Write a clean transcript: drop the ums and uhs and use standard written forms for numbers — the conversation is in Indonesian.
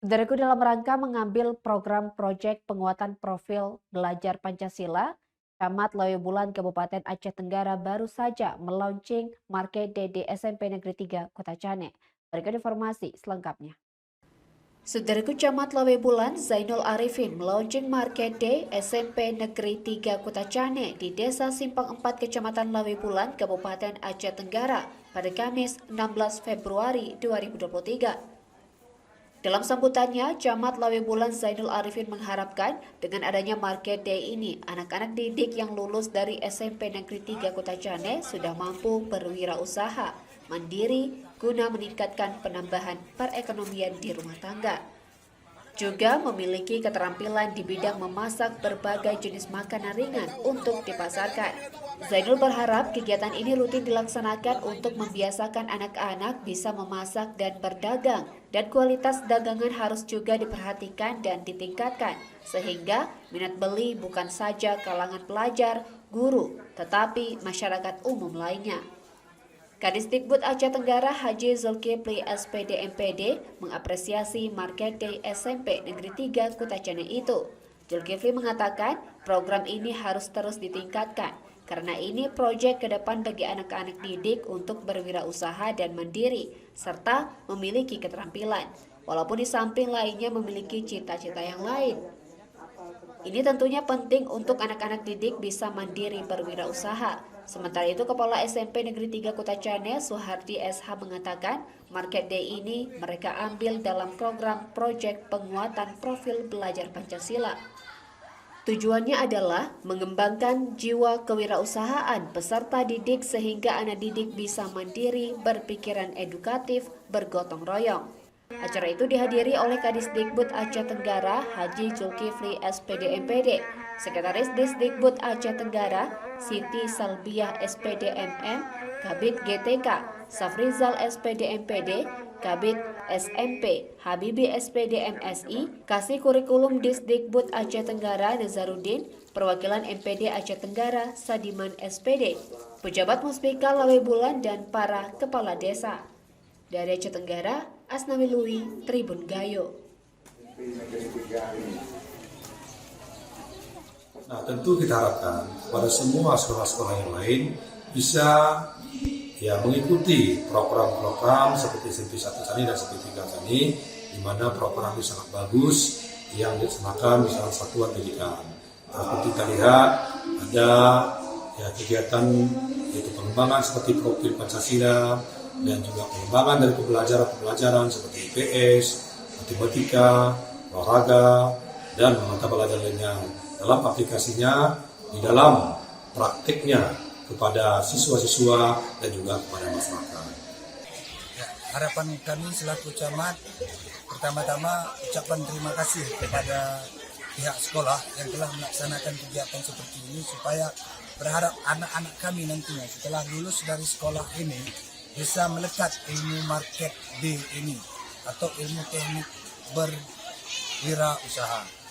Saudaraku, dalam rangka mengambil program proyek penguatan profil belajar Pancasila, Camat Bulan Kabupaten Aceh Tenggara baru saja melaunching Market Day di SMP Negeri 3 Kota Cane. Berikut informasi selengkapnya. Saudaraku, Camat Bulan Zainul Arifin melaunching Market Day SMP Negeri 3 Kota Cane di Desa Simpang 4 Kecamatan Bulan Kabupaten Aceh Tenggara pada Kamis 16 Februari 2023. Dalam sambutannya, Camat Bulan Zainul Arifin mengharapkan dengan adanya Market Day ini, anak-anak didik yang lulus dari SMP Negeri 3 Kota Cane sudah mampu berwirausaha, mandiri, guna meningkatkan penambahan perekonomian di rumah tangga. Juga memiliki keterampilan di bidang memasak berbagai jenis makanan ringan untuk dipasarkan. Zainul berharap kegiatan ini rutin dilaksanakan untuk membiasakan anak-anak bisa memasak dan berdagang, dan kualitas dagangan harus juga diperhatikan dan ditingkatkan, sehingga minat beli bukan saja kalangan pelajar, guru, tetapi masyarakat umum lainnya. Kadisdikbud Aceh Tenggara Haji Zulkifli SPD MPD mengapresiasi Market Day SMP Negeri 3 Kota Cane itu. Zulkifli mengatakan program ini harus terus ditingkatkan karena ini proyek ke depan bagi anak-anak didik untuk berwirausaha dan mandiri serta memiliki keterampilan, walaupun di samping lainnya memiliki cita-cita yang lain. Ini tentunya penting untuk anak-anak didik bisa mandiri berwirausaha. Sementara itu, Kepala SMP Negeri 3 Kota Cane, Suhardi SH mengatakan, Market Day ini mereka ambil dalam program proyek penguatan profil belajar Pancasila. Tujuannya adalah mengembangkan jiwa kewirausahaan peserta didik sehingga anak didik bisa mandiri, berpikiran edukatif, bergotong royong. Acara itu dihadiri oleh Kadisdikbud Aceh Tenggara Haji Zulkifli SPD MPD, Sekretaris Disdikbud Aceh Tenggara Siti Salbiah SPD MM, Kabid GTK Safrizal SPD MPD, Kabid SMP Habibi SPD MSI, Kasih Kurikulum Disdikbud Aceh Tenggara Nazarudin, Perwakilan MPD Aceh Tenggara Sadiman SPD, pejabat Muspika Bulan dan para kepala desa. Dari Aceh Tenggara, Asnawi Lui, Tribun Gayo. Nah, tentu kita harapkan pada semua sekolah-sekolah yang lain bisa mengikuti program-program seperti SMP 1 Cani dan SMP 3 Cani, di mana program ini sangat bagus yang dilaksanakan di salah satuan pendidikan. Seperti kita lihat ada kegiatan yaitu pengembangan seperti profil Pancasila dan juga pengembangan dari pembelajaran seperti IPS, matematika, olahraga, dan mata pelajaran lainnya dalam aplikasinya, di dalam praktiknya kepada siswa-siswa dan juga kepada masyarakat. Ya, harapan kami selaku camat, pertama-tama ucapan terima kasih kepada pihak sekolah yang telah melaksanakan kegiatan seperti ini, supaya berharap anak-anak kami nantinya setelah lulus dari sekolah ini bisa melekat ilmu Market Day ini atau ilmu teknik berwirausaha.